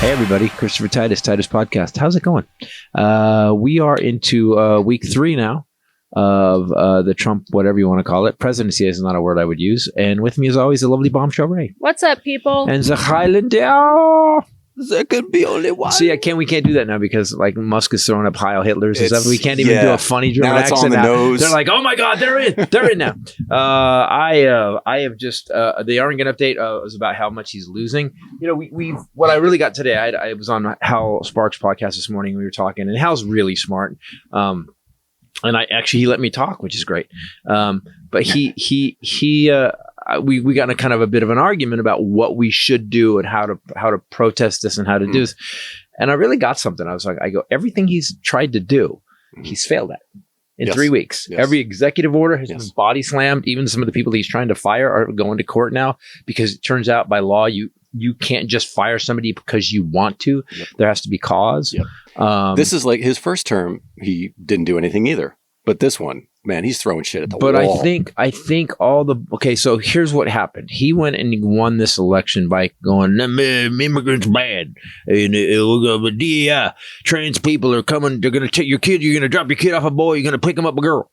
Hey everybody, Christopher Titus Podcast. How's it going? We are into week 3 now of the Trump, whatever you want to call it. Presidency is not a word I would use. And with me as always, the lovely Bombshell Ray. What's up, people? And the Highlander. There could be only one. See, we can't do that now because like Musk is throwing up Heil Hitlers and stuff. We can't even do a funny German now it's accent. On the nose. They're like, oh my God, they're in. They're in now. I have just the Armageddon update was about how much he's losing. You know, we what I really got today. I was on Hal Sparks' podcast this morning. We were talking, and Hal's really smart. And he let me talk, which is great. But we got in a kind of a bit of an argument about what we should do and how to protest this and how to do this. And I really got something. I go, everything he's tried to do, he's failed at in 3 weeks. Yes. Every executive order has been body slammed. Even some of the people that he's trying to fire are going to court now because it turns out by law, you can't just fire somebody because you want to. Yep. There has to be cause. Yep. This is like his first term. He didn't do anything either. But this one, man, he's throwing shit at the wall. But I think okay, so here's what happened. He went and he won this election by going, immigrants bad. And DEI, trans people are coming, they're going to take your kid, you're going to drop your kid off a boy, you're going to pick him up a girl.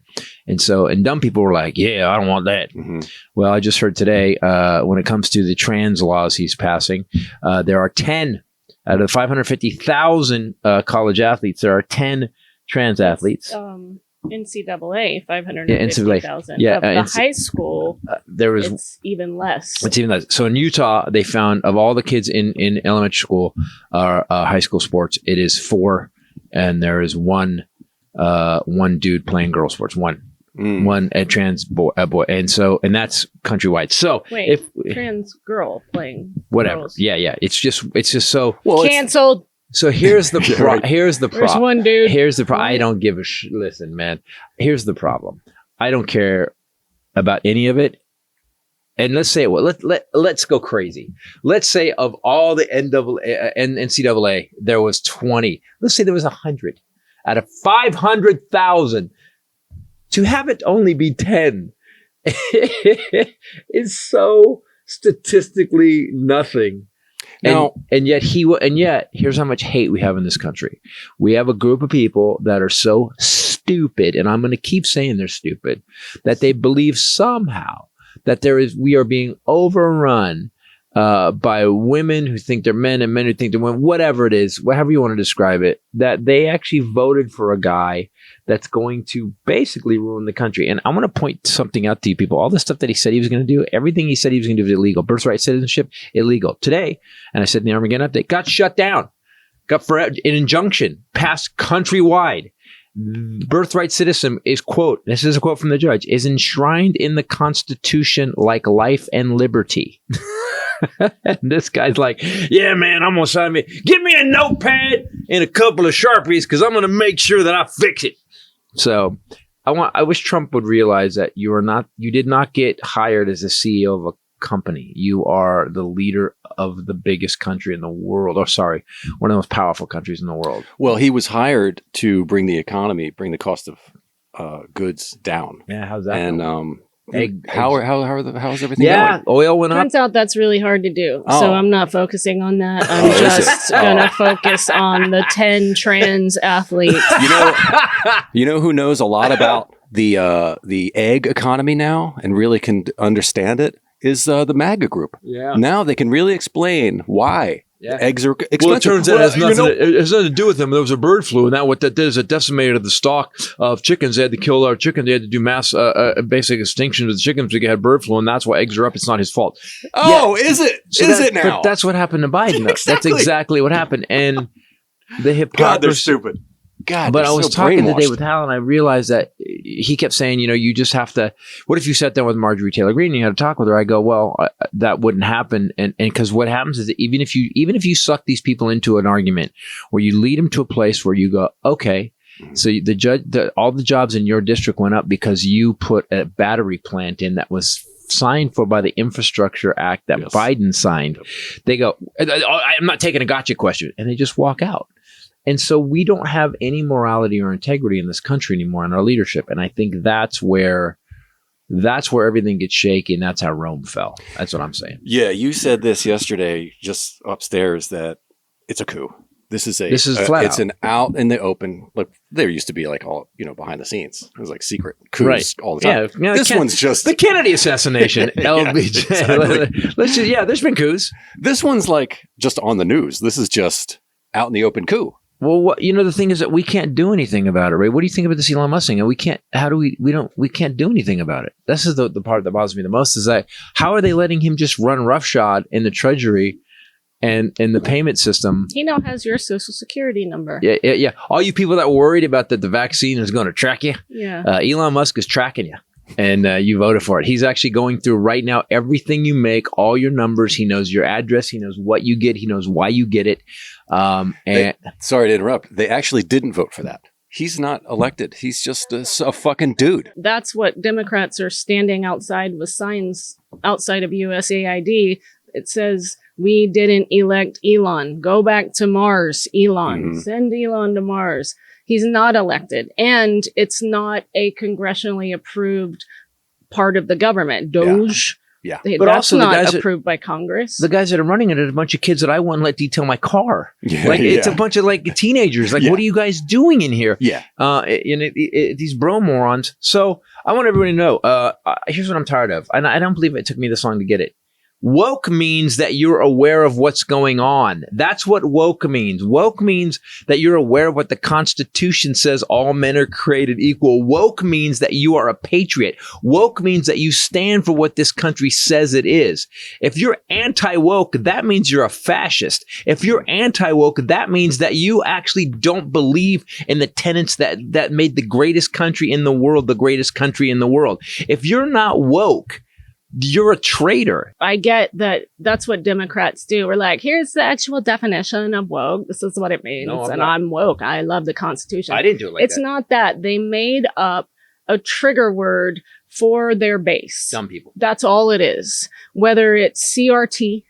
And dumb people were like, yeah, I don't want that. Mm-hmm. Well, I just heard today, when it comes to the trans laws he's passing, there are 10 out of 550,000 college athletes, there are 10 trans athletes. NCAA 550,000. Yeah, the high school, it's even less. It's even less. So in Utah, they found of all the kids in elementary school or high school sports, it is 4, and there is one dude playing girl sports. One a trans boy, and that's countrywide. So wait, trans girl playing whatever. Girls. Yeah. It's just so canceled. So here's the here's the problem. There's one dude. Here's the problem. I don't give a listen, man. Here's the problem. I don't care about any of it. And let's say, let's go crazy. Let's say of all the NCAA, there was 20. Let's say there was 100 out of 500,000. To have it only be 10 is so statistically nothing. And yet here's how much hate we have in this country. We have a group of people that are so stupid, and I'm going to keep saying they're stupid, that they believe somehow that we are being overrun by women who think they're men and men who think they're women, whatever it is, whatever you want to describe it, that they actually voted for a guy that's going to basically ruin the country. And I'm going to point something out to you people. All the stuff that he said he was going to do, everything he said he was going to do is illegal. Birthright citizenship, illegal. Today, and I said in the Armageddon update, got shut down. Got for an injunction passed countrywide. Birthright citizen is, quote, this is a quote from the judge, is enshrined in the Constitution like life and liberty. And this guy's like, yeah, man, I'm going to sign me. Give me a notepad and a couple of Sharpies because I'm going to make sure that I fix it. So I wish Trump would realize that you did not get hired as a CEO of a company. You are the leader of the biggest country in the world. One of the most powerful countries in the world. Well, he was hired to bring the cost of goods down. Yeah, how's that? And how is everything going? Oil went up. Turns out that's really hard to do. Oh. So I'm not focusing on that. I'm just gonna focus on the 10 trans athletes. You know who knows a lot about the egg economy now and really can understand it is the MAGA group. Yeah. Now they can really explain why. Yeah. Eggs are expensive. Well, it turns out it has nothing to do with them. There was a bird flu, and what that did is it decimated the stock of chickens. They had to kill our chickens. They had to do mass basic extinction of the chickens because they had bird flu, and that's why eggs are up. It's not his fault. Oh, is it? So is it now? But that's what happened to Biden. Exactly. That's exactly what happened. And the hypocrisy. God, they're stupid. God, but I was talking brainwashed today with Hal, and I realized that he kept saying, you just have to. What if you sat down with Marjorie Taylor Greene and you had to talk with her? I go, well, that wouldn't happen, and because what happens is that even if you suck these people into an argument where you lead them to a place where you go, okay, so all the jobs in your district went up because you put a battery plant in that was signed for by the Infrastructure Act that Biden signed. Yep. They go, I'm not taking a gotcha question, and they just walk out. And so we don't have any morality or integrity in this country anymore in our leadership. And I think that's where everything gets shaky, and that's how Rome fell. That's what I'm saying. Yeah, you said this yesterday just upstairs that it's a coup. This is flat it's out. an out in the open. Look, there used to be like all, behind the scenes. It was like secret coups all the time. Yeah, this one's just the Kennedy assassination. LBJ. Exactly. There's been coups. This one's like just on the news. This is just out in the open coup. Well, the thing is that we can't do anything about it, right? What do you think about this Elon Musk thing? And we can't. How do we can't do anything about it. This is the part that bothers me the most. Is that how are they letting him just run roughshod in the treasury? And in the payment system, he now has your social security number. Yeah. All you people that were worried about that the vaccine is going to track you, Elon Musk is tracking you, and you voted for it. He's actually going through right now everything you make, all your numbers. He knows your address. He knows what you get. He knows why you get it. Sorry to interrupt. They actually didn't vote for that. He's not elected. He's just a fucking dude. That's what Democrats are standing outside with signs outside of USAID. It says, "We didn't elect Elon. Go back to Mars, Elon. Mm-hmm. Send Elon to Mars." He's not elected. And it's not a congressionally approved part of the government. Doge. Yeah. But But that's also the not guys approved by Congress. the guys that are running it are a bunch of kids that I wouldn't let detail my car. Yeah, It's a bunch of teenagers. What are you guys doing in here? Yeah. These bro morons. So I want everybody to know. Here's what I'm tired of, and I don't believe it took me this long to get it. Woke means that you're aware of what's going on. That's what woke means. Woke means that you're aware of what the Constitution says all men are created equal. Woke means that you are a patriot. Woke means that you stand for what this country says it is. If you're anti-woke, that means you're a fascist. If you're anti-woke, that means that you actually don't believe in the tenets that made the greatest country in the world the greatest country in the world. If you're not woke, you're a traitor. I get that that's what Democrats do. We're like, here's the actual definition of woke. This is what it means. No, I'm woke. I love the Constitution. I didn't do it like it's that. not that. They made up a trigger word for their base. Dumb people. That's all it is. Whether it's CRT,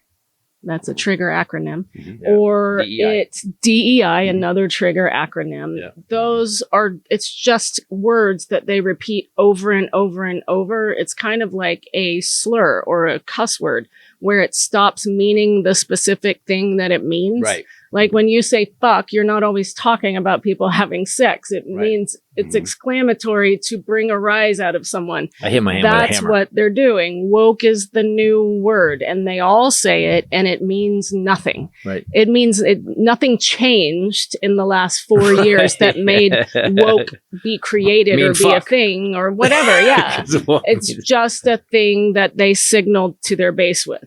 that's a trigger acronym, or DEI. it's DEI, another trigger acronym. Yeah. Those are, it's just words that they repeat over and over and over. It's kind of like a slur or a cuss word where it stops meaning the specific thing that it means. Right. Like when you say fuck, you're not always talking about people having sex. It means it's exclamatory to bring a rise out of someone. I hit my hand with a That's hammer. what they're doing. Woke is the new word, and they all say it, and it means nothing. Right. It means nothing changed in the last 4 years that made woke be created or be a thing or whatever. Yeah. It's just a thing that they signaled to their base with.